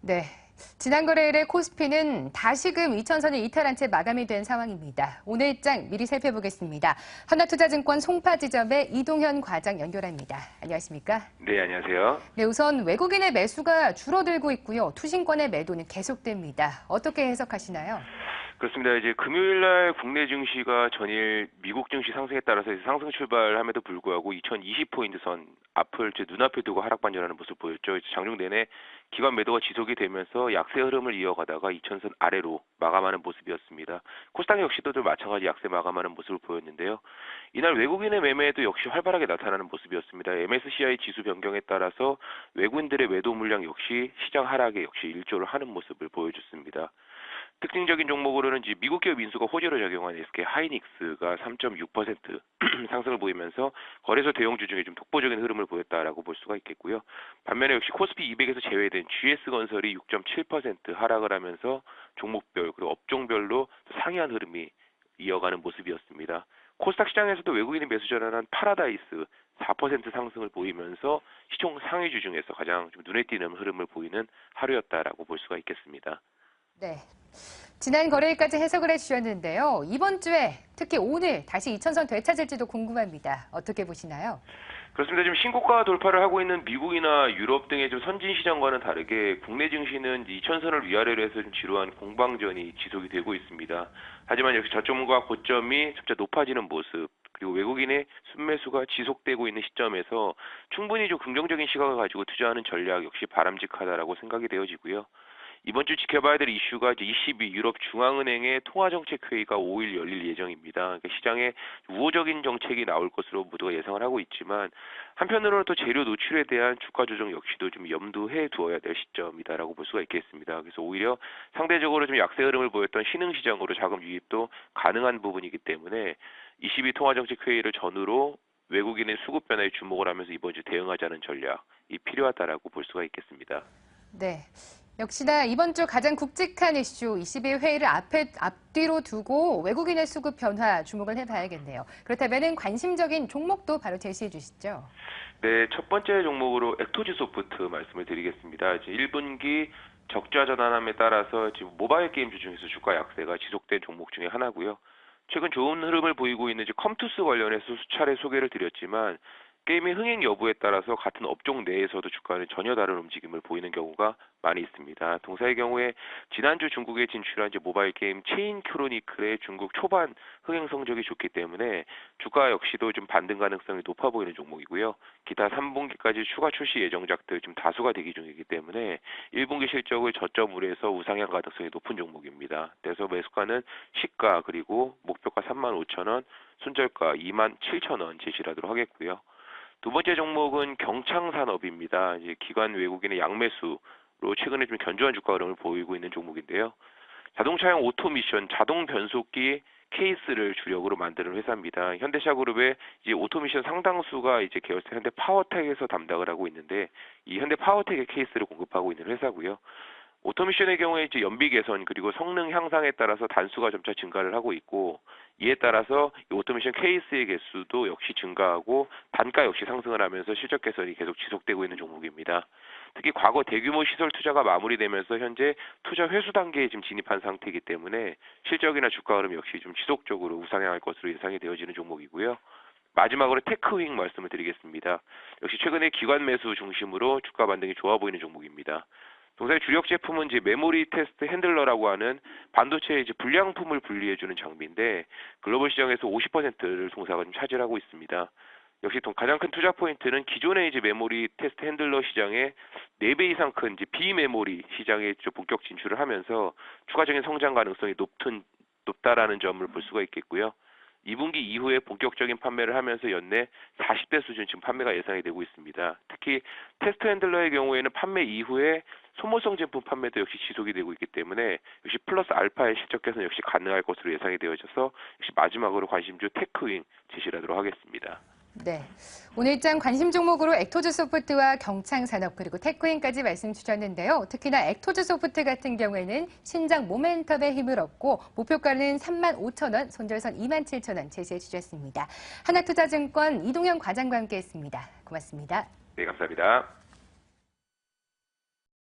네. 지난 거래일에 코스피는 다시금 2000선을 이탈한 채 마감이 된 상황입니다. 오늘장 미리 살펴보겠습니다. 하나투자증권 송파지점의 이동현 과장 연결합니다. 안녕하십니까? 네, 안녕하세요. 네, 우선 외국인의 매수가 줄어들고 있고요. 투신권의 매도는 계속됩니다. 어떻게 해석하시나요? 그렇습니다. 이제 금요일 날 국내 증시가 전일 미국 증시 상승에 따라서 상승 출발함에도 불구하고 2020포인트 선 앞을 제 눈앞에 두고 하락 반전하는 모습을 보였죠. 장중 내내 기관 매도가 지속이 되면서 약세 흐름을 이어가다가 2000선 아래로 마감하는 모습이었습니다. 코스닥 역시도 마찬가지 약세 마감하는 모습을 보였는데요. 이날 외국인의 매매도 역시 활발하게 나타나는 모습이었습니다. MSCI 지수 변경에 따라서 외국인들의 매도 물량 역시 시장 하락에 역시 일조를 하는 모습을 보여줬습니다. 특징적인 종목으로는 이제 미국 기업 인수가 호재로 적용한 SK 하이닉스가 3.6% 상승을 보이면서 거래소 대형주 중에 좀 독보적인 흐름을 보였다라고 볼 수가 있겠고요. 반면에 역시 코스피 200에서 제외된 GS건설이 6.7% 하락을 하면서 종목별 그리고 업종별로 상이한 흐름이 이어가는 모습이었습니다. 코스닥 시장에서도 외국인이 매수 전환한 파라다이스 4% 상승을 보이면서 시총 상위주 중에서 가장 좀 눈에 띄는 흐름을 보이는 하루였다라고 볼 수가 있겠습니다. 네. 지난 거래일까지 해석을 해주셨는데요. 이번 주에 특히 오늘 다시 2000선 되찾을지도 궁금합니다. 어떻게 보시나요? 그렇습니다. 지금 신고가 돌파를 하고 있는 미국이나 유럽 등의 좀 선진 시장과는 다르게 국내 증시는 2000선을 위아래로 해서 좀 지루한 공방전이 지속이 되고 있습니다. 하지만 역시 저점과 고점이 점차 높아지는 모습, 그리고 외국인의 순매수가 지속되고 있는 시점에서 충분히 좀 긍정적인 시각을 가지고 투자하는 전략 역시 바람직하다라고 생각이 되어지고요. 이번 주 지켜봐야 될 이슈가 이제 ECB 유럽 중앙은행의 통화정책회의가 5일 열릴 예정입니다. 그러니까 시장에 우호적인 정책이 나올 것으로 모두가 예상을 하고 있지만 한편으로는 또 재료 노출에 대한 주가 조정 역시도 좀 염두해 두어야 될 시점이다라고 볼 수가 있겠습니다. 그래서 오히려 상대적으로 좀 약세 흐름을 보였던 신흥시장으로 자금 유입도 가능한 부분이기 때문에 ECB 통화정책회의를 전후로 외국인의 수급 변화에 주목을 하면서 이번 주 대응하자는 전략이 필요하다라고 볼 수가 있겠습니다. 네. 역시나 이번 주 가장 굵직한 이슈 22 회의를 앞뒤로 두고 외국인의 수급 변화 주목을 해봐야겠네요. 그렇다면 관심적인 종목도 바로 제시해 주시죠. 네, 첫 번째 종목으로 엑토지 소프트 말씀을 드리겠습니다. 이제 1분기 적자 전환함에 따라서 지금 모바일 게임주 중에서 주가 약세가 지속된 종목 중에 하나고요. 최근 좋은 흐름을 보이고 있는 컴투스 관련해서 수차례 소개를 드렸지만 게임의 흥행 여부에 따라서 같은 업종 내에서도 주가는 전혀 다른 움직임을 보이는 경우가 많이 있습니다. 동사의 경우에 지난주 중국에 진출한 모바일 게임 체인 크로니클의 중국 초반 흥행 성적이 좋기 때문에 주가 역시도 좀 반등 가능성이 높아 보이는 종목이고요. 기타 3분기까지 추가 출시 예정작들 좀 다수가 대기 중이기 때문에 1분기 실적을 저점으로 해서 우상향 가능성이 높은 종목입니다. 그래서 매수가는 시가 그리고 목표가 35,000원, 손절가 27,000원 제시를 하도록 하겠고요. 두 번째 종목은 경창산업입니다. 이제 기관 외국인의 양매수로 최근에 좀 견조한 주가 흐름을 보이고 있는 종목인데요. 자동차용 오토미션, 자동 변속기 케이스를 주력으로 만드는 회사입니다. 현대차그룹의 이제 오토미션 상당수가 이제 계열사 현대파워텍에서 담당을 하고 있는데 이 현대파워텍의 케이스를 공급하고 있는 회사고요. 오토미션의 경우에 이제 연비 개선 그리고 성능 향상에 따라서 단수가 점차 증가를 하고 있고 이에 따라서 이 오토미션 케이스의 개수도 역시 증가하고 단가 역시 상승을 하면서 실적 개선이 계속 지속되고 있는 종목입니다. 특히 과거 대규모 시설 투자가 마무리되면서 현재 투자 회수 단계에 지금 진입한 상태이기 때문에 실적이나 주가 흐름 역시 좀 지속적으로 우상향할 것으로 예상이 되어지는 종목이고요. 마지막으로 테크윙 말씀을 드리겠습니다. 역시 최근에 기관 매수 중심으로 주가 반등이 좋아 보이는 종목입니다. 동사의 주력 제품은 이제 메모리 테스트 핸들러라고 하는 반도체의 이제 불량품을 분리해주는 장비인데 글로벌 시장에서 50%를 동사가 좀 차지하고 있습니다. 역시 가장 큰 투자 포인트는 기존의 이제 메모리 테스트 핸들러 시장의 4배 이상 큰 이제 비메모리 시장에 본격 진출을 하면서 추가적인 성장 가능성이 높다라는 점을 볼 수가 있겠고요. 2분기 이후에 본격적인 판매를 하면서 연내 40대 수준 지금 판매가 예상이 되고 있습니다. 특히 테스트 핸들러의 경우에는 판매 이후에 소모성 제품 판매도 역시 지속이 되고 있기 때문에 역시 플러스 알파의 실적 개선 역시 가능할 것으로 예상이 되어져서 역시 마지막으로 관심주 테크윙 제시를 하도록 하겠습니다. 네. 오늘장 관심 종목으로 엑토즈 소프트와 경창산업 그리고 테크윈까지 말씀 주셨는데요. 특히나 엑토즈 소프트 같은 경우에는 신장 모멘텀의 힘을 얻고 목표가는 35,000원, 손절선 27,000원 제시해 주셨습니다. 하나투자증권 이동현 과장과 함께했습니다. 고맙습니다. 네, 감사합니다.